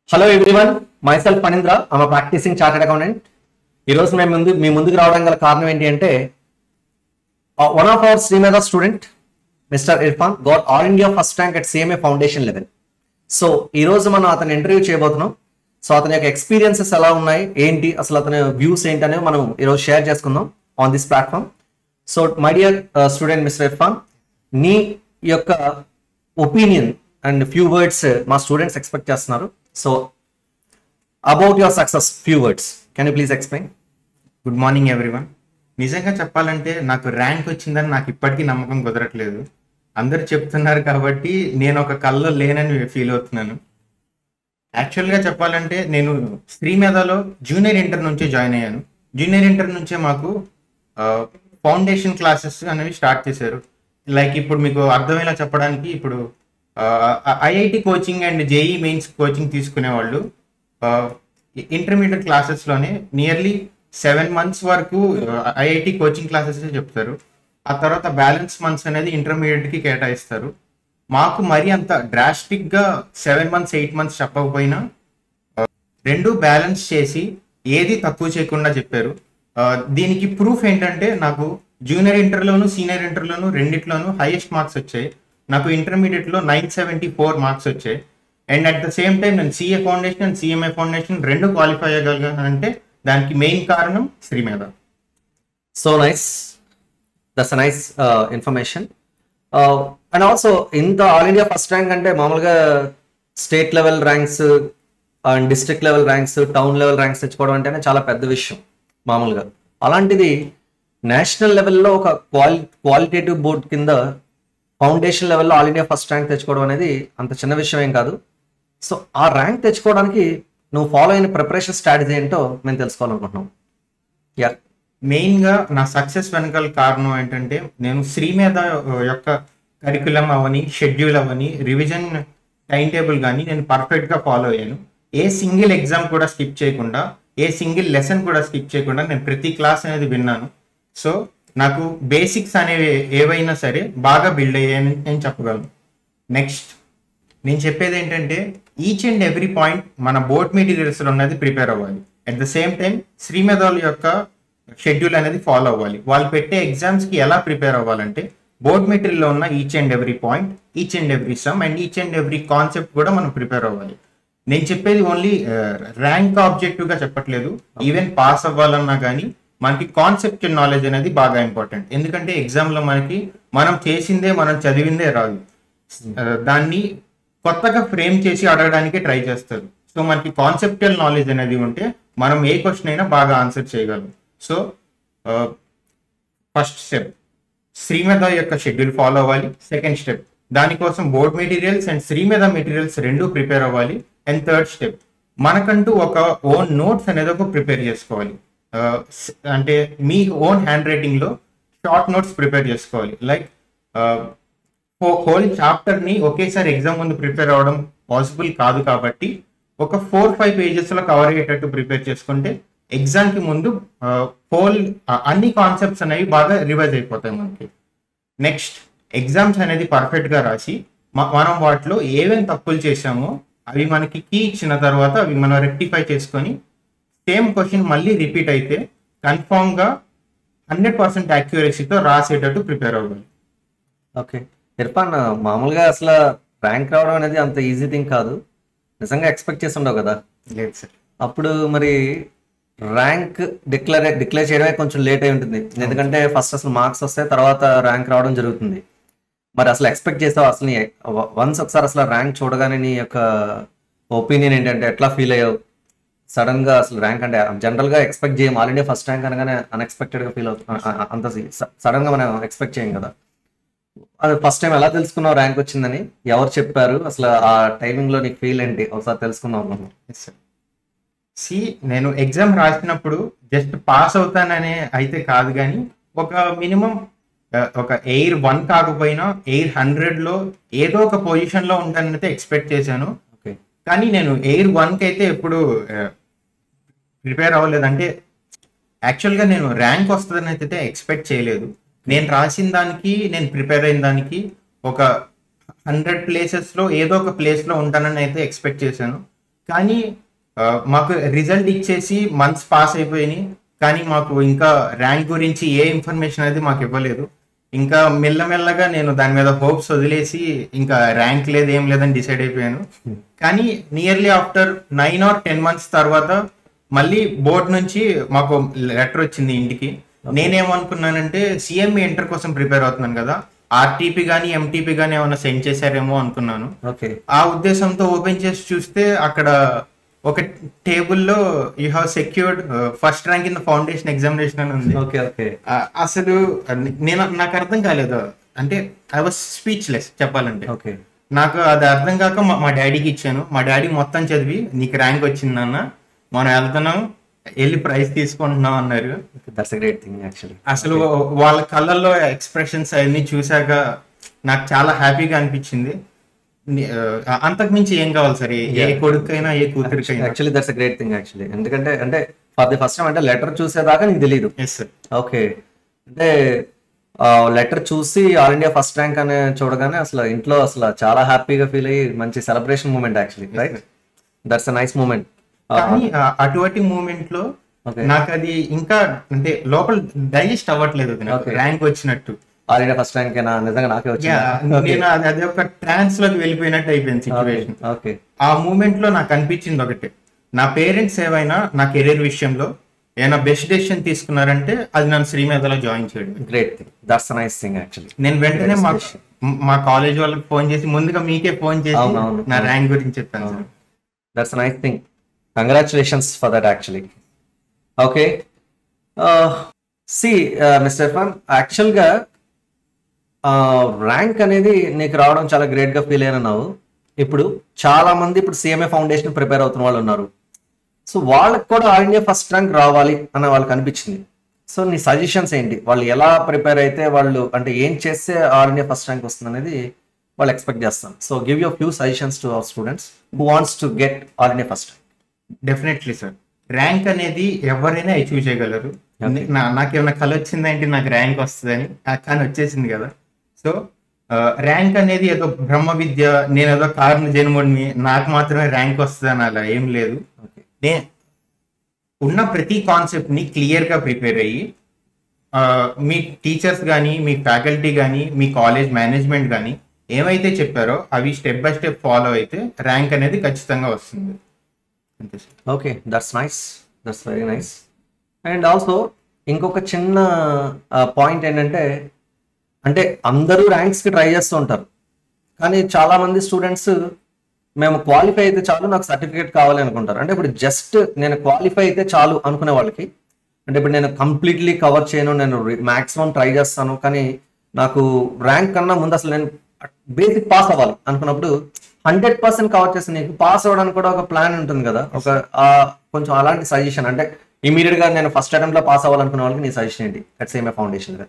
Hello everyone, myself Phanindra. I'm a practicing chartered accountant. ఈ రోజు మీ ముందుకు రావడం గల కారణం ఏంటి అంటే one of our Sri Medha student mister Irfan got all India first rank at CMA foundation level. So ఈ రోజు మనం అతను ఇంటర్వ్యూ చేయబోతున్నాం. సో అతని యొక్క ఎక్స్పీరియన్సెస్ ఎలా ఉన్నాయి, ఏంటి, అసలు అతని వ్యూస్ ఏంటి అనేవి మనం ఈరోజు షేర్ చేసుకుందాం on this platform. So my dear student mister Irfan, నీ యొక్క ఒపీనియన్ అండ్ ఫ్యూ వర్డ్స్ మా స్టూడెంట్స్ ఎక్స్పెక్ట్ చేస్తున్నారు. So about your success, few words can you please explain? Good morning everyone. నిజంగా చెప్పాలంటే నాకు ర్యాంక్ వచ్చిందని నాకు ఇప్పటికీ నమ్మకం కుదరట్లేదు. అందరు చెప్తున్నారు కాబట్టి నేను ఒక కల్లో లేనని ఫీల్ అవుతున్నాను. యాక్చువల్గా చెప్పాలంటే నేను శ్రీమేధలో జూనియర్ ఇంటర్ నుంచే జాయిన్ అయ్యాను. జూనియర్ ఇంటర్ నుంచే మాకు ఫౌండేషన్ క్లాసెస్ అనేవి స్టార్ట్ చేశారు. లైక్ ఇప్పుడు మీకు అర్థమయ్యేలా చెప్పడానికి, ఇప్పుడు IIT coaching and JEE mains coaching తీసుకునే వాళ్ళు ఇంటర్మీడియట్ క్లాసెస్లోనే నియర్లీ 7 months వరకు ఐఐటి కోచింగ్ క్లాసెస్ చెప్తారు. ఆ తర్వాత బ్యాలెన్స్ మంత్స్ అనేది ఇంటర్మీడియట్కి కేటాయిస్తారు. మాకు మరి అంత డ్రాస్టిక్గా 7 months 8 months చెప్పకపోయినా రెండు బ్యాలెన్స్ చేసి ఏది తక్కువ చేయకుండా చెప్పారు. దీనికి ప్రూఫ్ ఏంటంటే నాకు జూనియర్ ఇంటర్లోను సీనియర్ ఇంటర్లోను రెండిట్లోనూ హైయెస్ట్ మార్క్స్ వచ్చాయి. నాకు ఇంటర్మీడియట్లో 974 మార్క్స్ వచ్చాయి. And at the same time నేను CA foundation and CMA foundation రెండు క్వాలిఫై అయ్యగలిగానంటే దానికి మెయిన్ కారణం Sri Medha. So nice, that's a nice information. And also ఇంత ఆల్ ఇండియా ఫస్ట్ ర్యాంక్ అంటే మామూలుగా state level ranks and district level ranks, town level ranks తెచ్చుకోవడం అంటేనే చాలా పెద్ద విషయం మామూలుగా. అలాంటిది నేషనల్ లెవెల్లో ఒక క్వాలిటేటివ్ బోర్డ్ కింద ఫౌండేషన్ లెవెల్లో ఆల్ ఇండియా ఫస్ట్ ర్యాంక్ తెచ్చుకోవడం అనేది అంత చిన్న విషయం ఏం కాదు. సో ఆ ర్యాంక్ తెచ్చుకోవడానికి నువ్వు ఫాలో అయిన ప్రిపరేషన్ స్ట్రాటజీ ఏంటో మేము తెలుసుకోవాలనుకుంటున్నాం. యా, మెయిన్గా నా సక్సెస్ వెనకాల కారణం ఏంటంటే నేను శ్రీమేధ యొక్క కరికులం అవని, షెడ్యూల్ అవని, రివిజన్ టైం టేబుల్ కానీ నేను పర్ఫెక్ట్గా ఫాలో అయ్యాను. ఏ సింగిల్ ఎగ్జామ్ కూడా స్కిప్ చేయకుండా, ఏ సింగిల్ లెసన్ కూడా స్కిప్ చేయకుండా నేను ప్రతి క్లాస్ అనేది విన్నాను. సో నాకు బేసిక్స్ అనేవి ఏవైనా సరే బాగా బిల్డ్ అయ్యాయని నేను చెప్పగలను. నెక్స్ట్ నేను చెప్పేది ఏంటంటే ఈచ్ అండ్ ఎవ్రీ పాయింట్ మన బోర్డ్ మెటీరియల్స్లో ఉన్నది ప్రిపేర్ అవ్వాలి. అట్ ద సేమ్ టైం శ్రీమేధల యొక్క షెడ్యూల్ అనేది ఫాలో అవ్వాలి. వాళ్ళు పెట్టే ఎగ్జామ్స్కి ఎలా ప్రిపేర్ అవ్వాలంటే బోర్డ్ మెటీరియల్లో ఉన్న each and every point, each and every some and each and every concept కూడా మనం ప్రిపేర్ అవ్వాలి. నేను చెప్పేది ఓన్లీ ర్యాంక్ ఆబ్జెక్టివ్గా చెప్పట్లేదు. ఈవెన్ పాస్ అవ్వాలన్నా కానీ మనకి కాన్సెప్చువల్ నాలెడ్జ్ అనేది బాగా ఇంపార్టెంట్. ఎందుకంటే ఎగ్జామ్లో మనం చేసిందే, మనం చదివిందే రాదు. దాన్ని కొత్తగా ఫ్రేమ్ చేసి అడగడానికి ట్రై చేస్తారు. సో మనకి కాన్సెప్చువల్ నాలెడ్జ్ అనేది ఉంటే మనం ఏ క్వశ్చన్ అయినా బాగా ఆన్సర్ చేయగలం. సో ఫస్ట్ స్టెప్ శ్రీమేధ యొక్క షెడ్యూల్ ఫాలో అవ్వాలి. సెకండ్ స్టెప్ దానికోసం board materials and Srimedha materials రెండు ప్రిపేర్ అవ్వాలి. అండ్ థర్డ్ స్టెప్ మనకంటూ ఒక ఓన్ నోట్స్ అనేది ఒక ప్రిపేర్ చేసుకోవాలి. అంటే మీ ఓన్ హ్యాండ్ రైటింగ్లో షార్ట్ నోట్స్ ప్రిపేర్ చేసుకోవాలి. లైక్ హోల్ చాప్టర్ని ఒకేసారి ఎగ్జామ్ ముందు ప్రిపేర్ అవ్వడం పాసిబుల్ కాదు కాబట్టి ఒక 4-5 pagesలో కవర్ అయ్యేటట్టు ప్రిపేర్ చేసుకుంటే ఎగ్జామ్కి ముందు హోల్ అన్ని కాన్సెప్ట్స్ అనేవి బాగా రివైజ్ అయిపోతాయి మనకి. నెక్స్ట్ ఎగ్జామ్స్ అనేది పర్ఫెక్ట్గా రాసి మనం వాటిలో ఏమేమి తప్పులు చేసామో అవి మనకి కీ ఇచ్చిన తర్వాత అవి మనం రెక్టిఫై చేసుకొని సేమ్ క్వశ్చన్ మళ్ళీ రిపీట్ అయితే కన్ఫామ్గా 100% యాక్యురసీతో రాసేటట్టు ప్రిపేర్ అవ్వాలి. ఓకే ఇర్ఫాన్, మామూలుగా అసలు ర్యాంక్ రావడం అనేది అంత ఈజీ థింగ్ కాదు. నిజంగా ఎక్స్పెక్ట్ చేసి ఉండవు కదా? లేదు సార్. అప్పుడు మరి ర్యాంక్ డిక్లేర్ చేయడమే కొంచెం లేట్ అయి ఉంటుంది. ఎందుకంటే ఫస్ట్ అసలు మార్క్స్ వస్తాయి, తర్వాత ర్యాంక్ రావడం జరుగుతుంది. మరి అసలు ఎక్స్పెక్ట్ చేసావు? అసలు వన్స్ ఒకసారి అసలు ర్యాంక్ చూడగానే నీ యొక్క ఒపీనియన్ ఏంటంటే ఎట్లా ఫీల్ అయ్యావు? సడన్ గా అసలు ర్యాంక్ అంటే జనరల్ గా ఎక్స్పెక్ట్ చేయం, ఆల్ ఇండియా ఫస్ట్ ర్యాంక్ అనగానే అన్ఎక్స్పెక్టెడ్ గా ఫీల్ అవుతుంది. అంత సడన్ గా మనం ఎక్స్పెక్ట్ చేయం కదా. అది ఫస్ట్ టైం ఎలా తెలుసుకున్నావు ర్యాంక్ వచ్చిందని? ఎవరు చెప్పారు? అసలు ఆ టైమింగ్ లో నీకు ఫీల్ ఏంటి? ఒకసారి తెలుసుకుందాం. నేను ఎగ్జామ్ రాసినప్పుడు జస్ట్ పాస్ అవుతాననే అయితే కాదు, కానీ ఒక మినిమం ఒక ఎయిర్ 1 కాకపోయినా ఎయిర్ 100లో ఏదో ఒక పొజిషన్లో ఉంటానైతే ఎక్స్పెక్ట్ చేశాను. కానీ నేను ఎయిర్ 1కి అయితే ఎప్పుడు ప్రిపేర్ అవ్వలేదంటే యాక్చువల్గా నేను ర్యాంక్ వస్తుందని అయితే ఎక్స్పెక్ట్ చేయలేదు. నేను రాసిన దానికి, నేను ప్రిపేర్ అయిన దానికి ఒక 100 places లో ఏదో ఒక ప్లేస్లో ఉంటానని అయితే ఎక్స్పెక్ట్ చేశాను. కానీ మాకు రిజల్ట్ ఇచ్చేసి మంత్స్ పాస్ అయిపోయినాయి, కానీ మాకు ఇంకా ర్యాంక్ గురించి ఏ ఇన్ఫర్మేషన్ అనేది మాకు ఇవ్వలేదు. ఇంకా మెల్లమెల్లగా నేను దాని మీద హోప్స్ వదిలేసి ఇంకా ర్యాంక్ లేదు ఏం లేదని డిసైడ్ అయిపోయాను. కానీ నియర్లీ ఆఫ్టర్ 9 or 10 months తర్వాత మళ్ళీ బోర్డ్ నుంచి మాకు లెటర్ వచ్చింది ఇంటికి. నేనేమనుకున్నానంటే సిఎంఈ ఇంటర్ కోసం ప్రిపేర్ అవుతున్నాను కదా, ఆర్టీపీ కానీ ఎంటీపీ కానీ ఏమైనా సెండ్ చేశారేమో అనుకున్నాను. ఆ ఉద్దేశంతో ఓపెన్ చేసి చూస్తే అక్కడ ఒక టేబుల్లో you have secured first rank in the foundation examination అని ఉంది. అసలు నాకు అర్థం కాలేదు, అంటే ఐ వాజ్ స్పీచ్లెస్ చెప్పాలంటే. నాకు అది అర్థం కాక మా డాడీకి ఇచ్చాను. మా డాడీ మొత్తం చదివి నీకు ర్యాంక్ వచ్చిందన్న, మనం వెళ్తున్నాం, వెళ్ళి ప్రైజ్ తీసుకుంటున్నాం అన్నారు. అసలు వాళ్ళ కళ్ళల్లో ఎక్స్ప్రెషన్స్ అవన్నీ చూసాక నాకు చాలా హ్యాపీగా అనిపించింది. అంతకు మించి ఏం కావాలి సార్, ఏ కొడుకైనా ఏ కూతురికైనా. Actually that's great thing actually. ఎందుకంటే అంటే ఫర్ ది ఫస్ట్ టైం అంటే లెటర్ చూసేదాకా నీకు తెలియదు. ఓకే, అంటే లెటర్ చూసి ఆల్ ఇండియా ఫస్ట్ ర్యాంక్ అని చూడగానే అసలు ఇంట్లో అసలు చాలా హ్యాపీగా ఫీల్ అయ్యి మంచి celebration moment actually, right? That's a nice moment. కానీ అటువంటి మూమెంట్ లో నాకు అది ఇంకా అంటే లోపల డైజెస్ట్ అవ్వట్లేదు ర్యాంక్ వచ్చినట్టు. ఆల్రెడీ ఫస్ట్ ర్యాంక్ నిజంగా నాకే వచ్చింది. నేను అది ఒక ట్రాన్స్ లోకి వెళ్ళిపోయినట్టు అయిపోయింది సిచ్యువేషన్. ఆ మూమెంట్ లో నాకు అనిపించింది ఒకటి, నా పేరెంట్స్ ఏవైనా నా కెరీర్ విషయంలో ఏమైనా బెస్ట్ డెసిషన్ తీసుకున్నారంటే అది నన్ను శ్రీమేధలో జాయిన్ చేయడం. Great thing, that's a nice thing actually. నేను వెంటనే మా కాలేజ్ వాళ్ళకి ఫోన్ చేసి, ముందుగా మీకే ఫోన్ చేసి నా ర్యాంక్ గురించి చెప్పాను sir. That's a nice thing, congratulations for that actually. Okay, see mister Irfan, యాక్చువల్గా ర్యాంక్ అనేది నీకు రావడం చాలా గ్రేట్గా ఫీల్ అయినావు. ఇప్పుడు చాలా మంది ఇప్పుడు సిఎంఏ ఫౌండేషన్ ప్రిపేర్ అవుతున్న వాళ్ళు ఉన్నారు. సో వాళ్ళకి కూడా ఆల్ ఇండియా ఫస్ట్ ర్యాంక్ రావాలి అన్న వాళ్ళకి అనిపించింది. సో నీ సజెషన్స్ ఏంటి? వాళ్ళు ఎలా ప్రిపేర్ అయితే వాళ్ళు అంటే ఏం చేస్తే ఆల్ ఇండియా ఫస్ట్ ర్యాంక్ వస్తుంది అనేది వాళ్ళు ఎక్స్పెక్ట్ చేస్తాం. So give you few suggestions to our students who wants to get all India first rank. Definitely sir, rank అనేది ఎవరైనా అచీవ్ చేయగలరు. నాకేమైనా కళ వచ్చిందంటే నాకు ర్యాంక్ వస్తుందని, కానీ వచ్చేసింది కదా. సో ర్యాంక్ అనేది ఏదో బ్రహ్మ విద్య, నేను ఏదో కారణ జన్ముడిని, నాకు మాత్రమే ర్యాంక్ వస్తుందని అలా ఏం లేదు. ఉన్న ప్రతి కాన్సెప్ట్ ని క్లియర్ గా ప్రిపేర్ అయ్యి మీ టీచర్స్ కానీ, మీ ఫ్యాకల్టీ కానీ, మీ కాలేజ్ మేనేజ్మెంట్ కానీ ఏమైతే చెప్పారో అవి స్టెప్ బై స్టెప్ ఫాలో అయితే ర్యాంక్ అనేది ఖచ్చితంగా వస్తుంది. Okay, that's nice, that's very nice. And also ఇంకొక చిన్న పాయింట్ ఏంటంటే, అంటే అందరూ ర్యాంక్స్కి ట్రై చేస్తూ ఉంటారు, కానీ చాలామంది స్టూడెంట్స్ మేము క్వాలిఫై అయితే చాలు, నాకు సర్టిఫికేట్ కావాలి అనుకుంటారు. అంటే ఇప్పుడు జస్ట్ నేను క్వాలిఫై అయితే చాలు అనుకునే వాళ్ళకి, అంటే ఇప్పుడు నేను కంప్లీట్లీ కవర్ చేయను, నేను మ్యాక్సిమం ట్రై చేస్తాను, కానీ నాకు ర్యాంక్ కన్నా ముందు అసలు నేను బేసిక్ పాస్ అవ్వాలి అనుకున్నప్పుడు 100% కవర్ చేసి నీకు పాస్ అవ్వడానికి కూడా ఒక ప్లాన్ ఉంటుంది కదా, ఒక కొంచెం అలాంటి సజెషన్, అంటే ఇమీడియట్ గా నేను ఫస్ట్ అటెంప్ట్ లో పాస్ అవ్వాలనుకునే వాళ్ళకి నీ సజెషన్ ఏంటి అట్ సిఎంఏ ఫౌండేషన్ గా?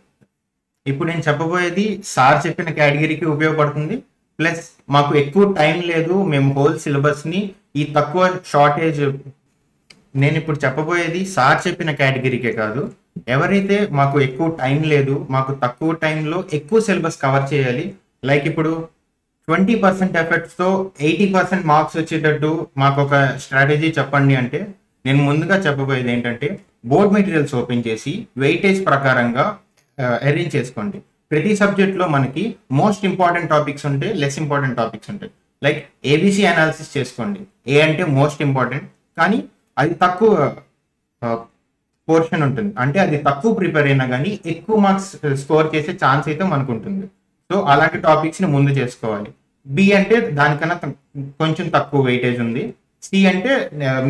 ఇప్పుడు నేను చెప్పబోయేది సార్ చెప్పిన కేటగిరీకి ఉపయోగపడుతుంది, ప్లస్ మాకు ఎక్కువ టైం లేదు, మేము హోల్ సిలబస్ ని ఈ తక్కువ షార్టేజ్, నేను ఇప్పుడు చెప్పబోయేది సార్ చెప్పిన కేటగిరీకే కాదు, ఎవరైతే మాకు ఎక్కువ టైం లేదు, మాకు తక్కువ టైంలో ఎక్కువ సిలబస్ కవర్ చేయాలి, లైక్ ఇప్పుడు 20% ఎఫర్ట్స్తో 80% మార్క్స్ వచ్చేటట్టు మాకు ఒక స్ట్రాటజీ చెప్పండి అంటే, నేను ముందుగా చెప్పబోయేది ఏంటంటే బోర్డ్ మెటీరియల్స్ ఓపెన్ చేసి వెయిటేజ్ ప్రకారంగా అరేంజ్ చేసుకోండి. ప్రతి సబ్జెక్ట్లో మనకి మోస్ట్ ఇంపార్టెంట్ టాపిక్స్ ఉంటాయి, లెస్ ఇంపార్టెంట్ టాపిక్స్ ఉంటాయి. లైక్ ఏబిసి అనాలిసిస్ చేసుకోండి, ఏ అంటే మోస్ట్ ఇంపార్టెంట్, కానీ అది తక్కువ పోర్షన్ ఉంటుంది, అంటే అది తక్కువ ప్రిపేర్ అయినా కానీ ఎక్కువ మార్క్స్ స్కోర్ చేసే ఛాన్స్ అయితే మనకు ఉంటుంది. సో అలాంటి టాపిక్స్ని ముందు చేసుకోవాలి. బి అంటే దానికన్నా కొంచెం తక్కువ వెయిటేజ్ ఉంది. సి అంటే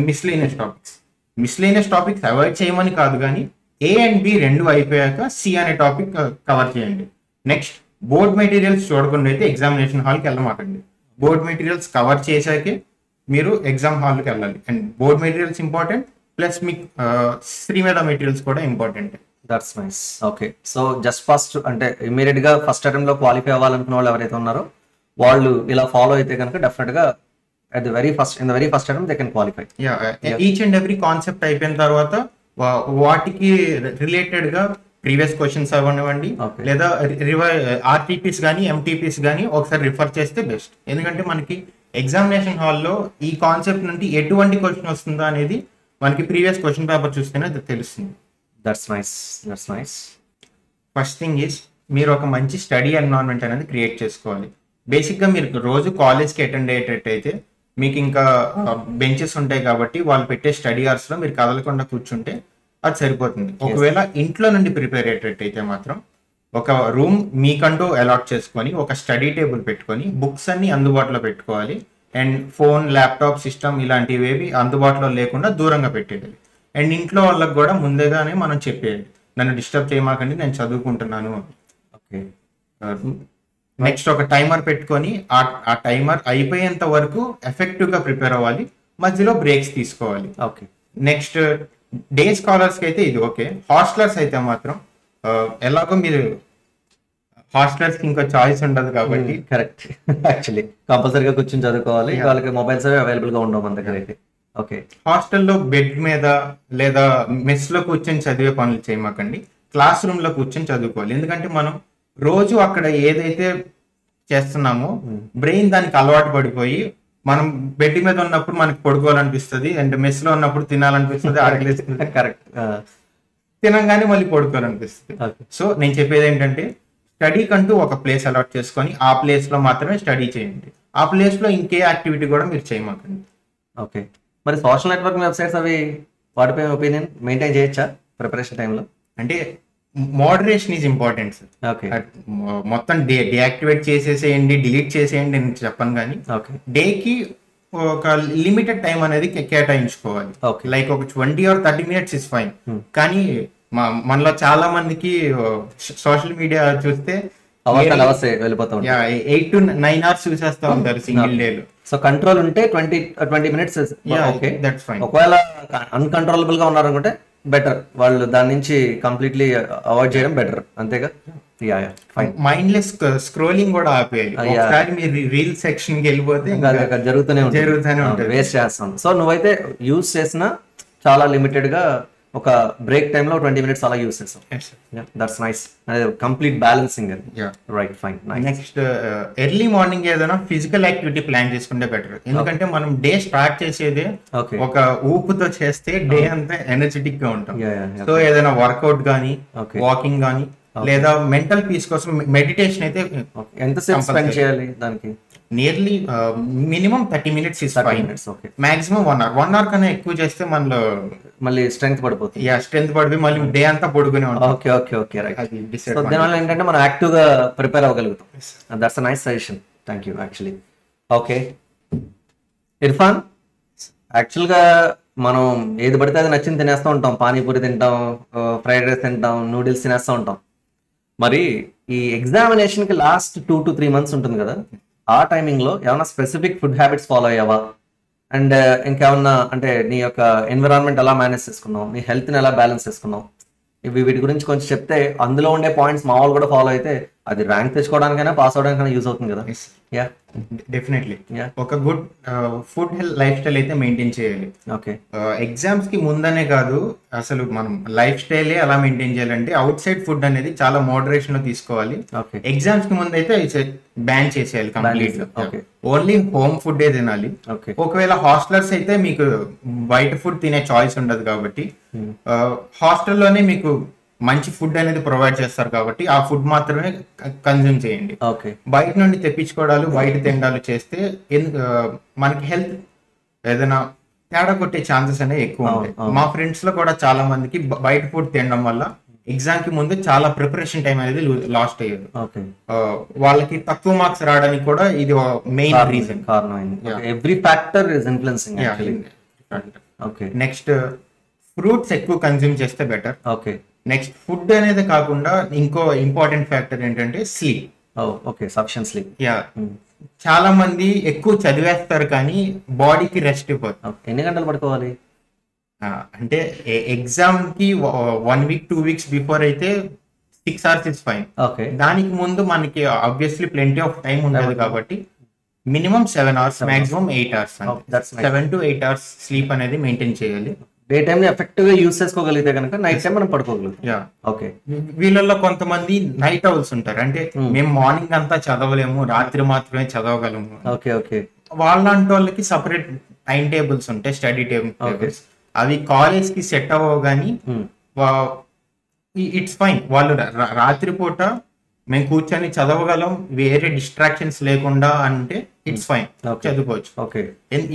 miscellaneous topics. Miscellaneous topics avoid చేయమని కాదు, కానీ ఏ అండ్ బి రెండు అయిపోయాక సి అనే టాపిక్ కవర్ చేయండి. నెక్స్ట్ బోర్డ్ మెటీరియల్స్ చూడకుండా అయితే ఎగ్జామినేషన్ హాల్కి వెళ్ళమాకండి. బోర్డ్ మెటీరియల్స్ కవర్ చేశాకే మీరు ఎగ్జామ్ హాల్కి వెళ్ళాలి. And board materials important, plus మీకు శ్రీమేధ మెటీరియల్స్ కూడా important. That's nice. Okay, so just first అంటే ఇమీడియట్ గా ఫస్ట్ అటెంప్ట్ లో క్వాలిఫై అవ్వాలనుకున్న వాళ్ళు ఎవరైతే ఉన్నారో వాళ్ళు ఇలా ఫాలో అయితే కనుక డెఫినెట్ గా in the very first attempt they can qualify. Each and every concept అయిపోయిన తర్వాత వాటికి రిలేటెడ్ గా ప్రీవియస్ క్వశ్చన్స్ అవ్వనివ్వండి, లేదా ఆర్టీపీస్ కానీ ఎంటీపీస్ కానీ ఒకసారి రిఫర్ చేస్తే బెస్ట్. ఎందుకంటే మనకి ఎగ్జామినేషన్ హాల్లో ఈ కాన్సెప్ట్ నుండి ఎటువంటి క్వశ్చన్ వస్తుందో అనేది మనకి ప్రీవియస్ క్వశ్చన్ పేపర్ చూస్తేనే అది తెలుస్తుంది. That's nice. First thing is మీరు ఒక మంచి స్టడీ ఎన్విరాన్మెంట్ అనేది క్రియేట్ చేసుకోవాలి. బేసిక్గా మీరు రోజు కాలేజ్కి అటెండ్ అయ్యేటట్టయితే మీకు ఇంకా బెంచెస్ ఉంటాయి కాబట్టి వాళ్ళు పెట్టే స్టడీ అవర్స్లో మీరు కదలకుండా కూర్చుంటే అది సరిపోతుంది. ఒకవేళ ఇంట్లో నుండి ప్రిపేర్ అయ్యేటట్టయితే మాత్రం ఒక రూమ్ మీకంటూ అలాట్ చేసుకొని ఒక స్టడీ టేబుల్ పెట్టుకొని బుక్స్ అన్ని అందుబాటులో పెట్టుకోవాలి. అండ్ ఫోన్, ల్యాప్టాప్, సిస్టమ్ ఇలాంటివి అందుబాటులో లేకుండా దూరంగా పెట్టేయాలి. అండ్ ఇంట్లో వాళ్ళకి కూడా ముందేగానే మనం చెప్పేయాలి, నన్ను డిస్టర్బ్ చేయమాకండి, నేను చదువుకుంటున్నాను. ఓకే. నెక్స్ట్ ఒక టైమర్ పెట్టుకొని ఆ టైమర్ అయిపోయేంత వరకు ఎఫెక్టివ్గా ప్రిపేర్ అవ్వాలి. మధ్యలో బ్రేక్స్ తీసుకోవాలి. ఓకే. నెక్స్ట్ డే స్కాలర్స్కి అయితే ఇది ఓకే. హాస్టలర్స్ అయితే మాత్రం ఎలాగో మీరు హాస్టలర్స్కి ఇంకా చాయిస్ ఉండదు కాబట్టి కరెక్ట్. యాక్చువల్లీ కంపల్సరీగా కూర్చొని చదువుకోవాలి. వాళ్ళకి మొబైల్స్ అవి అవైలబుల్గా ఉండవు మన దగ్గర అయితే. ఓకే. హాస్టల్లో బెడ్ మీద లేదా మెస్లో కూర్చొని చదివే పనులు చేయమాకండి, క్లాస్ రూమ్లో కూర్చొని చదువుకోవాలి. ఎందుకంటే మనం రోజు అక్కడ ఏదైతే చేస్తున్నామో బ్రెయిన్ దానికి అలవాటు పడిపోయి మనం బెడ్ మీద ఉన్నప్పుడు మనకి పడుకోవాలనిపిస్తుంది, అండ్ మెస్ లో ఉన్నప్పుడు తినాలనిపిస్తుంది, ఆకలిస్తుంది. కరెక్ట్. తినంగానే మళ్ళీ పడుకోవాలనిపిస్తుంది. సో నేను చెప్పేది ఏంటంటే స్టడీ కంటూ ఒక ప్లేస్ అలాట్ చేసుకొని ఆ ప్లేస్ లో మాత్రమే స్టడీ చేయండి. ఆ ప్లేస్ లో ఇంకే యాక్టివిటీ కూడా మీరు చేయమాకండి. ఓకే. మరి సోషల్ నెట్వర్కింగ్ వెబ్సైట్స్ అవి వాటిపై ఒపీనియన్ మెయింటైన్ చేయొచ్చా ప్రిపరేషన్ టైంలో? అంటే moderation is important sir. Okay. మొత్తం డీయాక్టివేట్ చేసేసేయండి, డిలీట్ చేసేయండి అని చెప్పను, కానీ డేకి ఒక లిమిటెడ్ టైం అనేది కేటాయించుకోవాలి. లైక్ ఒక 20 or 30 minutes ఇస్ ఫైన్. కానీ మనలో చాలా మందికి సోషల్ మీడియా చూస్తే 8 to 9 hours చూసేస్తా ఉంటారు సింగిల్ డేలో. సో కంట్రోల్ ఉంటే 20 minutes ఓకే, దట్స్ ఫైన్. ఒకవేళ అన్కంట్రోలబుల్ గా ఉన్నారనుకుంటే బెటర్, వాళ్ళు దాని నుంచి కంప్లీట్లీ అవాయిడ్ చేయడం బెటర్. అంతేగా? మైండ్లెస్ స్క్రోలింగ్ కూడా ఆపేయాలి. ఒకసారి మీరు రీల్ సెక్షన్ కి వెళ్ళిపోతే జరుగుతూనే ఉంటుంది, వేస్ట్ చేస్తాం. సో నువ్వైతే యూజ్ చేసిన చాలా లిమిటెడ్ గా ఒక బ్రేక్ టైమ్ లో 20 minutes అలా యూస్ చేస్తాం. That's nice. Complete balancing. Right, fine. Next early morning ఏదైనా ఫిజికల్ యాక్టివిటీ ప్లాన్ చేసుకుంటే బెటర్. ఎందుకంటే మనం డే స్టార్ట్ చేసేదే ఒక ఊపుతో చేస్తే డే అంతా ఎనర్జెటిక్ గా ఉంటాం. సో ఏదైనా వర్కౌట్ గానీ, వాకింగ్ గానీ, లేదా మెంటల్ పీస్ కోసం మెడిటేషన్ అయితే ఎంతసేపు స్పెండ్ చేయాలి దానికి? Nearly minimum 30 minutes is fine. Maximum 1 hour. 1 hour కన్నా ఎక్కువ చేస్తే మనలో మళ్ళీ స్ట్రెంగ్త్ పడిపోతుంది. స్ట్రెంగ్త్ పడిపోయి మళ్ళీ డే అంతా పడుకునే ఉంటాం. Okay okay okay right. So దీనివల్ల ఏంటంటే మనం యాక్టివ్ గా ప్రిపేర్ అవ్వగలుగుతాం. That's a nice suggestion. Thank you actually. Okay Irfan, actual గా మనం ఏది పడితే అది నచ్చింది తినేస్తూ ఉంటాం. పానీపూరి తింటాం, ఫ్రైడ్ రైస్ తింటాం, నూడిల్స్ తినేస్తూ ఉంటాం. మరి ఈ ఎగ్జామినేషన్ కి లాస్ట్ 2 to 3 months ఉంటుంది కదా, ఆ టైమింగ్ లో ఏమైనా స్పెసిఫిక్ ఫుడ్ హ్యాబిట్స్ ఫాలో అయ్యావా? అండ్ ఇంకేమన్నా అంటే నీ యొక్క ఎన్విరాన్మెంట్ ఎలా మేనేజ్ చేసుకున్నావు, నీ హెల్త్ ని ఎలా బ్యాలెన్స్ చేసుకున్నావు, వీటి గురించి కొంచెం చెప్తే అందులో ఉండే పాయింట్స్ మా వాళ్ళు కూడా ఫాలో అయితే అది ర్యాంక్ తెచ్చుకోవడానికైనా పాస్ అవడానికైనా యూజ్ అవుతుంది కదా. Yeah definitely. ఒక గుడ్ ఫుడ్ లైఫ్ స్టైల్ అయితే మెయింటైన్ చేయాలి. ఓకే. ఎగ్జామ్స్ కి ముందనే కాదు, అసలు మనం లైఫ్ స్టైలే ఎలా మెయింటైన్ చేయాలంటే అవుట్ సైడ్ ఫుడ్ అనేది చాలా మోడరేషన్ లో తీసుకోవాలి. ఎగ్జామ్స్ కి ముందు అయితే బ్యాన్ చేసేయాలి కంప్లీట్ గా. ఓన్లీ హోమ్ ఫుడ్ ఏ తినాలి. ఒకవేళ హాస్టలర్స్ అయితే మీకు బయట ఫుడ్ తినే చాయిస్ ఉండదు కాబట్టి హాస్టల్లోనే మీకు మంచి ఫుడ్ అనేది ప్రొవైడ్ చేస్తారు కాబట్టి ఆ ఫుడ్ మాత్రమే కన్జ్యూమ్ చేయండి. బయట నుండి తెప్పించుకోవడాలు, బయట తినడాలు చేస్తే మనకి హెల్త్ ఏదైనా తేడా కొట్టే ఛాన్సెస్ అనేవి ఎక్కువ ఉంటాయి. మా ఫ్రెండ్స్ లో కూడా చాలా మందికి బయట ఫుడ్ తినడం వల్ల ఎగ్జామ్ కి ముందు చాలా ప్రిపరేషన్ టైం అనేది లాస్ట్ అయ్యేది. వాళ్ళకి తక్కువ మార్క్స్ రావడానికి కూడా ఇది main reason. Every factor is influencing. Next fruits ఎక్కువ కన్జ్యూమ్ చేస్తే బెటర్. ఓకే. నెక్స్ట్ ఫుడ్ అనేది కాకుండా ఇంకో ఇంపార్టెంట్ ఫ్యాక్టర్ ఏంటంటే స్లీప్. Okay, sufficient sleep. చాలా మంది ఎక్కువ చదివేస్తారు కానీ బాడీకి రెస్ట్ ఇవ్వదు. ఎన్ని గంటలు పడుకోవాలి అంటే ఎగ్జామ్ కి 1 week 2 weeks బిఫోర్ అయితే 6 hours ఇస్ ఫైన్. దానికి ముందు మనకి ఆబ్వియస్లీ ప్లెంటీ ఆఫ్ టైం ఉండదు కాబట్టి minimum 7 hours, maximum 8 hours. 7 to 8 hours sleep అనేది మెయింటైన్ చేయాలి. డే టైం ఎఫెక్టివ్ గా యూస్ చేసుకోగలిగితే కనుక నైట్ టైం మనం పడుకోగలుగుతాం. ఓకే. వీళ్ళల్లో కొంతమంది నైట్ ఔల్స్ ఉంటారు. అంటే మేము మార్నింగ్ అంతా చదవలేము, రాత్రి మాత్రమే చదవగలము. Okay okay. వాళ్ళంటి వాళ్ళకి సపరేట్ టైం టేబుల్స్ ఉంటాయి, స్టడీ టేబుల్స్. అవి కాలేజ్ కి సెట్ అవ్వవు, కానీ ఇట్స్ ఫైన్. వాళ్ళు రాత్రిపూట మేము కూర్చొని చదవగలం, వేరే డిస్ట్రాక్షన్స్ లేకుండా అంటే ఇట్స్ ఫైన్, చదువుకోవచ్చు. ఓకే,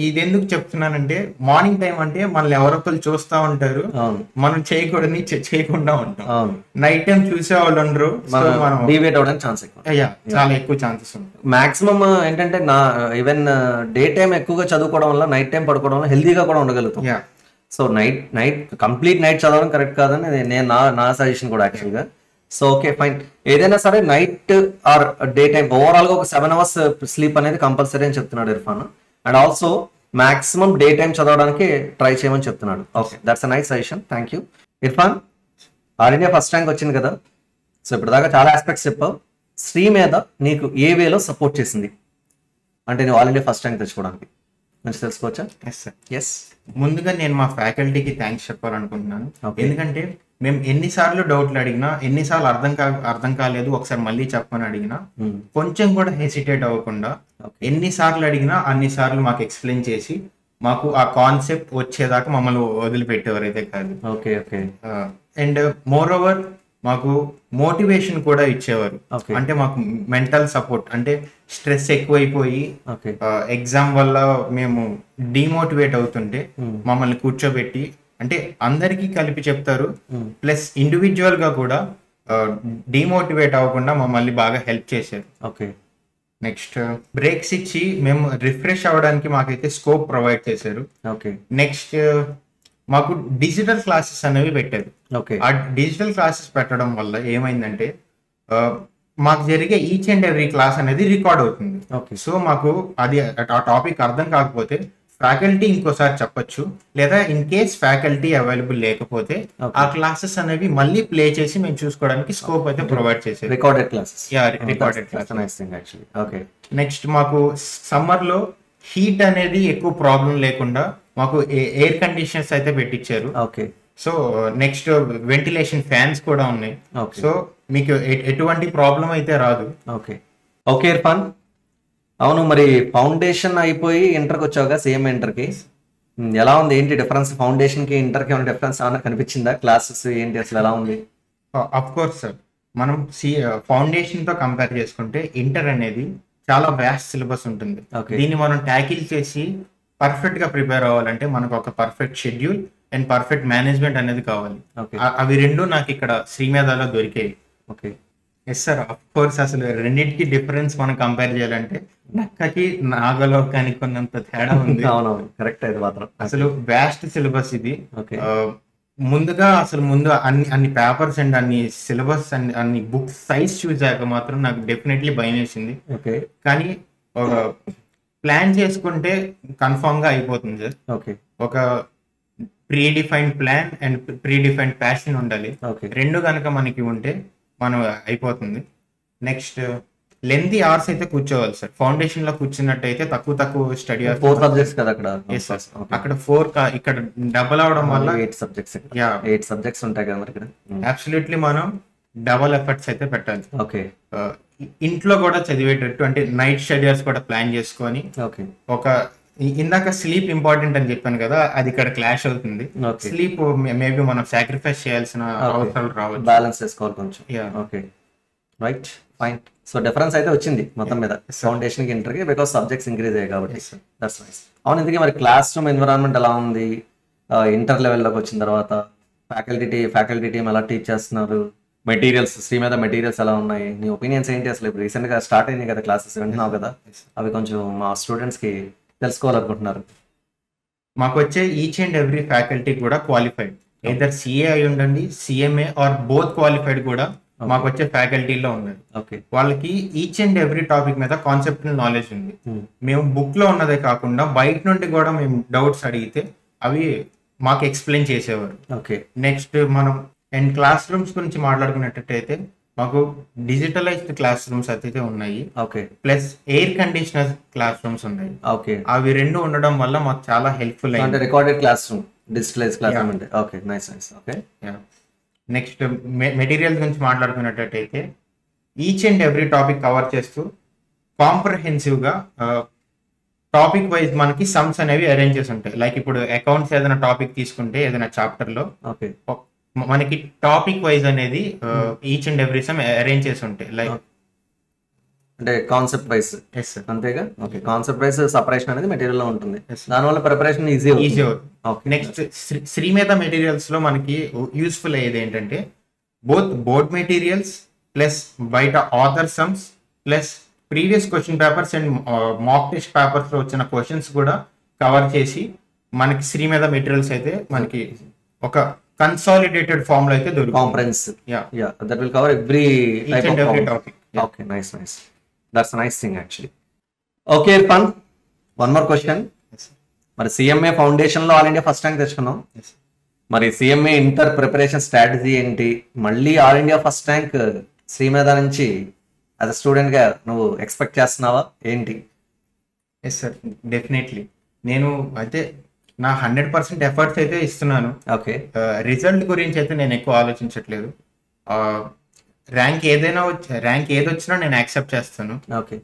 ఇది ఎందుకు చెప్తున్నానంటే మార్నింగ్ టైం అంటే మనల్ని ఎవరొకరు చూస్తూ ఉంటారు, మనం చేయకూడని చేయకుండా ఉంటాం. నైట్ టైం చూసే వాళ్ళు ఉండరు, మనం డివేట్ అవడానికి ఛాన్స్ ఎక్కువ, చాలా ఎక్కువ ఛాన్సెస్ ఉంటాయి. మాక్సిమం ఏంటంటే ఈవెన్ డే టైం ఎక్కువగా చదువుకోవడం వల్ల నైట్ టైం పడుకోవడం వల్ల హెల్దీగా కూడా ఉండగలుగుతాం. సో నైట్ కంప్లీట్ నైట్ చదవడం కరెక్ట్ కాదని నేను నా సజెషన్ కూడా యాక్చువల్గా. సో ఓకే ఫైన్, ఏదైనా సరే night are day time overall గా ఒక 7 hours స్లీప్ అనేది కంపల్సరీ అని చెప్తున్నాడు Irfan. And also maximum day time చదవడానికి ట్రై చేయమని చెప్తున్నాడు. Okay, that's a nice suggestion, thank you. Irfan, all India first rank వచ్చింది కదా, సో ఇప్పటిదాకా చాలా ఆస్పెక్ట్స్ చెప్పావు. శ్రీ మీద నీకు ఏ వేలో సపోర్ట్ చేసింది అంటే నువ్వు ఆల్ ఇండియా ఫస్ట్ ర్యాంక్ తెచ్చుకోవడానికి మంచి తెలుసుకోవచ్చా? ఎస్, ముందుగా నేను మా ఫ్యాకల్టీకి థ్యాంక్స్ చెప్పాలనుకుంటున్నాను. ఎందుకంటే మేము ఎన్నిసార్లు డౌట్లు అడిగినా, ఎన్నిసార్లు అర్థం కాలేదు ఒకసారి మళ్ళీ చెప్పని అడిగినా కొంచెం కూడా హెసిటేట్ అవ్వకుండా ఎన్నిసార్లు అడిగినా అన్నిసార్లు మాకు ఎక్స్ప్లెయిన్ చేసి మాకు ఆ కాన్సెప్ట్ వచ్చేదాకా మమ్మల్ని వదిలిపెట్టేవారు అయితే కాదు. Okay okay. And more over మాకు మోటివేషన్ కూడా ఇచ్చేవారు. అంటే మాకు మెంటల్ సపోర్ట్, అంటే స్ట్రెస్ ఎక్కువైపోయి ఎగ్జామ్ వల్ల మేము డిమోటివేట్ అవుతుంటే మమ్మల్ని కూర్చోబెట్టి, అంటే అందరికీ కలిపి చెప్తారు, ప్లస్ ఇండివిజువల్ గా కూడా డిమోటివేట్ అవ్వకుండా మమ్మల్ని బాగా హెల్ప్ చేశారు. ఓకే. నెక్స్ట్ బ్రేక్స్ ఇచ్చి మేము రిఫ్రెష్ అవ్వడానికి మాకైతే స్కోప్ ప్రొవైడ్ చేశారు. ఓకే. నెక్స్ట్ మాకు డిజిటల్ క్లాసెస్ అనేవి పెట్టారు. ఆ డిజిటల్ క్లాసెస్ పెట్టడం వల్ల ఏమైందంటే మాకు జరిగే ఈచ్ అండ్ ఎవ్రీ క్లాస్ అనేది రికార్డ్ అవుతుంది. సో మాకు అది ఆ టాపిక్ అర్థం కాకపోతే ఫ్యాకల్టీ ఇంకోసారి చెప్పొచ్చు, లేదా ఇన్ కేస్ ఫ్యాకల్టీ అవైలబుల్ లేకపోతే ఆ క్లాసెస్ అనేవి మళ్ళీ ప్లే చేసి మేము చూసుకోవడానికి స్కోప్ అయితే ప్రొవైడ్ చేసేది. Recorded classes. Recorded classes. Okay. Next మాకు సమ్మర్ లో హీట్ అనేది ఎక్కువ ప్రాబ్లం లేకుండా మాకు ఎయిర్ కండిషనర్స్ అయితే పెట్టించారు. Okay. So next ventilation fans కూడా ఉన్నాయి. సో మీకు ఎటువంటి ప్రాబ్లం అయితే రాదు. ఓకే. ఓకే ఇర్ఫాన్, అవును మరి ఫౌండేషన్ అయిపోయి ఇంటర్కి వచ్చావుగా, సేమ్ ఇంటర్కి ఎలా ఉంది, ఏంటి డిఫరెన్స్? ఫౌండేషన్ కి ఇంటర్కి ఏమైనా డిఫరెన్స్ ఏమైనా కనిపించిందా? క్లాసెస్ ఏంటి అసలు ఎలా ఉంది? అఫ్ కోర్స్ సార్, మనం ఫౌండేషన్ తో కంపేర్ చేసుకుంటే ఇంటర్ అనేది చాలా వ్యాస్ట్ సిలబస్ ఉంటుంది. దీన్ని మనం ట్యాకిల్ చేసి పర్ఫెక్ట్ గా ప్రిపేర్ అవ్వాలంటే మనకు ఒక perfect schedule and perfect management అనేది కావాలి. అవి రెండు నాకు ఇక్కడ శ్రీమేధలో దొరికాయి. Okay. Yes sir, of course. అసలు రెండింటికి డిఫరెన్స్ మనం కంపేర్ చేయాలంటే నక్కకి నాగలోకానికి కొన్నంత తేడా ఉంది. అవునవును, కరెక్ట్. అది మాత్రం అసలు వ్యాస్ట్ సిలబస్ ఇది. ముందుగా ముందు అన్ని పేపర్స్ అండ్ అన్ని సిలబస్ అండ్ అన్ని బుక్స్ సైజ్ చూసాక మాత్రం నాకు డెఫినెట్లీ భయం వేసింది. కానీ ఒక ప్లాన్ చేసుకుంటే కన్ఫామ్ గా అయిపోతుంది సార్. ఒక pre defined plan and pre defined passion ఉండాలి. రెండు కనుక మనకి ఉంటే మనం అయిపోతుంది. నెక్స్ట్ లెంతీ అవర్స్ అయితే కూర్చోవాలి సార్. ఫౌండేషన్ లో కూర్చున్నట్టయితే తక్కువ స్టడీ అవర్స్. 4 సబ్జెక్ట్స్ కదా అక్కడ? అక్కడ 4 ఇక్కడ డబల్ అవడం వల్ల 8 సబ్జెక్ట్స్ ఉంటాయి కదా మరి ఇక్కడ. అబ్సల్యూట్లీ మనం డబల్ ఎఫర్ట్స్ అయితే పెట్టాలి. ఓకే. ఇంట్లో కూడా చదివేటట్టు, అంటే నైట్ స్టడీస్ కూడా ప్లాన్ చేసుకొని, ఒక ఇందాక స్లీప్ ఇంపార్టెంట్ అని చెప్పాను కదా, అది ఇక్కడ క్లాష్ అవుతుంది. స్లీప్ మేబీ మనం సాక్రిఫైస్ చేయాల్సిన అవసరాలు రావచ్చు, బ్యాలెన్స్ చేసుకోవాలి కొంచెం. Okay, right, fine. So difference అయితే వచ్చింది మొత్తం మీద ఫౌండేషన్ కి ఇంటర్ కి, బికాస్ సబ్జెక్ట్స్ ఇంక్రీజ్ అయ్యాయి కాబట్టి. That's nice. అవును, ఇందుకే మరి క్లాస్ రూమ్ ఎన్విరాన్మెంట్ ఎలా ఉంది ఇంటర్ లెవెల్లోకి వచ్చిన తర్వాత? ఫ్యాకల్టీ టీమ్ ఎలా టీచ్ చేస్తున్నారు? మెటీరియల్స్, శ్రీమేధ మెటీరియల్స్ ఎలా ఉన్నాయి? నీ ఒపీనియన్స్ ఏంటి? అసలు ఇప్పుడు రీసెంట్ గా స్టార్ట్ అయినాయి కదా క్లాసెస్, వింటున్నావు కదా, అవి కొంచెం మా స్టూడెంట్స్ కి తెలుసుకోవాలనుకుంటున్నారు. మాకు వచ్చే ఈచ్ అండ్ ఎవ్రీ ఫ్యాకల్టీ కూడా క్వాలిఫైడ్, either సిఏ అయి ఉండండి, సిఎంఏ ఆర్ బోత్ క్వాలిఫైడ్ కూడా మాకు వచ్చే ఫ్యాకల్టీలో ఉన్నారు. వాళ్ళకి ఈచ్ అండ్ ఎవ్రీ టాపిక్ మీద కాన్సెప్చువల్ నాలెడ్జ్ ఉంది. మేము బుక్ లో ఉన్నదే కాకుండా బయట నుండి కూడా మేము డౌట్స్ అడిగితే అవి మాకు ఎక్స్ప్లెయిన్ చేసేవారు. నెక్స్ట్ మనం అండ్ క్లాస్ రూమ్స్ గురించి మాట్లాడుకున్నట్టయితే మాకు డిజిటలైజ్డ్ క్లాస్ రూమ్స్ అయితే ఉన్నాయి, plus air conditioner classrooms ఉన్నాయి. అవి రెండు ఉండడం వల్ల మాకు చాలా హెల్ప్ఫుల్ అయింది. Recorded classroom, digitalized classroom అంటే. Okay, nice nice. Okay. Next material గురించి మాట్లాడుకున్నట్టయితే each and every topic cover చేస్తూ కాంప్రహెన్సివ్ గా టాపిక్ వైజ్ మనకి సమ్స్ అనేవి అరేంజ్ చేసి ఉంటాయి. లైక్ ఇప్పుడు అకౌంట్స్ ఏదైనా టాపిక్ తీసుకుంటే ఏదైనా చాప్టర్ లో ఓకే మనకి టాపిక్ వైజ్ అనేది each and every sum arrange చేసి ఉంటాయి. లైక్ అంటే కాన్సెప్ట్ వైస్ ఎస్ సార్, అంతేగా. ఓకే, కాన్సెప్ట్ వైస్ సపరేషన్ అనేది మెటీరియల్ లో ఉంటుంది. Yes. దానివల్ల ప్రిపరేషన్ ఈజీ ఈజీ ఓకే అవుతుంది. నెక్స్ట్ శ్రీమేధ మెటీరియల్స్ లో మనకి యూస్ఫుల్ అయ్యేది ఏంటంటే బోత్ బోర్డ్ మెటీరియల్స్ ప్లస్ బయట other sums plus previous question papers and mock test papers లో వచ్చిన క్వశ్చన్స్ కూడా కవర్ చేసి మనకి శ్రీమేధ మెటీరియల్స్ అయితే మనకి ఒక కన్సాలిడేటెడ్ ఫామ్ లో అయితే దొరుకుతుంది. Comprehensive. Yeah. Yeah, that will cover every Each type and of every problem. topic. Yeah. Okay, nice. That's a nice thing actually. Okay, Irfan, one more question. Yes. మరి CMA foundation లో all India first rank తెచ్చుకున్నాం. Yes. మరి CMA inter preparation strategy ఏంటి? మళ్ళీ all India first rank Shrimedha నుంచి as a student గా నువ్వు expect చేస్తున్నావా ఏంటి? Yes sir, definitely. నేను అయితే నా 100% ఎఫర్ట్స్ అయితే ఇస్తున్నాను. ఓకే రిజల్ట్ గురించి అయితే నేను ఎక్కువ ఆలోచించట్లేదు. ర్యాంక్ ఏది వచ్చినా నేను యాక్సెప్ట్ చేస్తాను. ఓకే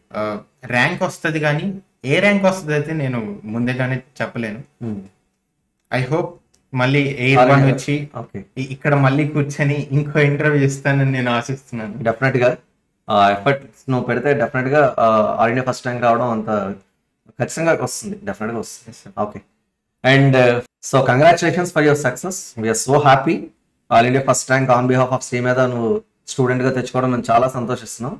ర్యాంక్ వస్తుంది కానీ ఏ ర్యాంక్ వస్తుంది అయితే నేను ముందుగానే చెప్పలేను. ఐ హోప్ మళ్ళీ A1 వచ్చి ఓకే ఇక్కడ మళ్ళీ కూర్చొని ఇంకో ఇంటర్వ్యూ ఇస్తానని నేను ఆశిస్తున్నాను. డెఫినెట్ గా ఎఫర్ట్ నువ్వు పెడితే డెఫినెట్ గా ఆల్ ఇండియా ఫస్ట్ ర్యాంక్ రావడం అంత ఖచ్చితంగా వస్తుంది, డెఫినెట్ గా వస్తుంది. Yes, sir. Okay and so congratulations for your success. We're so happy. All India first rank on behalf of Shrimedha నువ్వు స్టూడెంట్ గా తెచ్చుకోవడం మేము చాలా సంతోషిస్తున్నాం.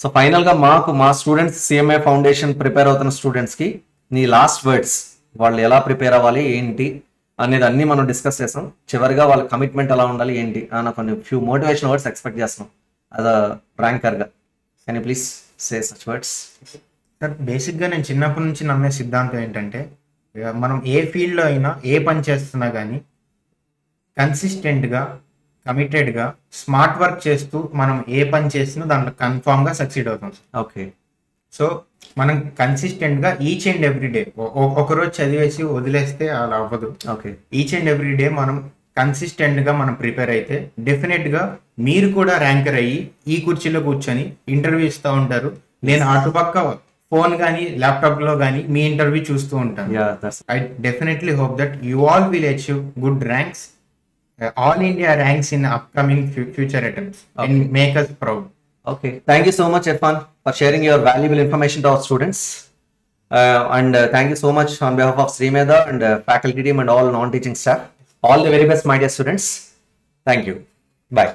సో ఫైనల్ గా మా స్టూడెంట్స్ సిఎంఏ ఫౌండేషన్ ప్రిపేర్ అవుతున్న స్టూడెంట్స్ కి నీ లాస్ట్ వర్డ్స్, వాళ్ళు ఎలా ప్రిపేర్ అవ్వాలి ఏంటి అనేది అన్ని మనం డిస్కస్ చేస్తాం. చివరిగా వాళ్ళ కమిట్మెంట్ ఎలా ఉండాలి ఏంటి అన్న కొన్ని ఫ్యూ మోటివేషన్ వర్డ్స్ ఎక్స్పెక్ట్ చేస్తున్నాం యాజ్ అ ర్యాంకర్ గా. Can you please say such words? Sir, బేసిక్గా నేను చిన్నప్పటి నుంచి నమ్మే సిద్ధాంతం ఏంటంటే మనం ఏ ఫీల్డ్లో అయినా ఏ పని చేస్తున్నా కానీ కన్సిస్టెంట్గా కమిటెడ్గా స్మార్ట్ వర్క్ చేస్తూ మనం ఏ పని చేసినా దాంట్లో కన్ఫామ్గా సక్సీడ్ అవుతాం. ఓకే సో మనం కన్సిస్టెంట్గా ఈచ్ అండ్ ఎవ్రీ డే, ఒకరోజు చదివేసి వదిలేస్తే అలా అవ్వదు. Okay each and every day మనం కన్సిస్టెంట్గా మనం ప్రిపేర్ అయితే డెఫినెట్గా మీరు కూడా ర్యాంకర్ అయ్యి ఈ కుర్చీలో కూర్చొని ఇంటర్వ్యూ ఇస్తూ ఉంటారు. నేను అటుపక్క ఫోన్ కానీ ల్యాప్టాప్లో కానీ మీ ఇంటర్వ్యూ చూస్తూ ఉంటాను. I definitely hope that you all will achieve good ranks, all India ranks in upcoming future attempts and make us proud. Okay, thank you so much, Irfan, for sharing your valuable information to our students. And thank you so much on behalf of Srimedha and faculty team and all non-teaching staff. All the very best, my dear students. Thank you. Bye.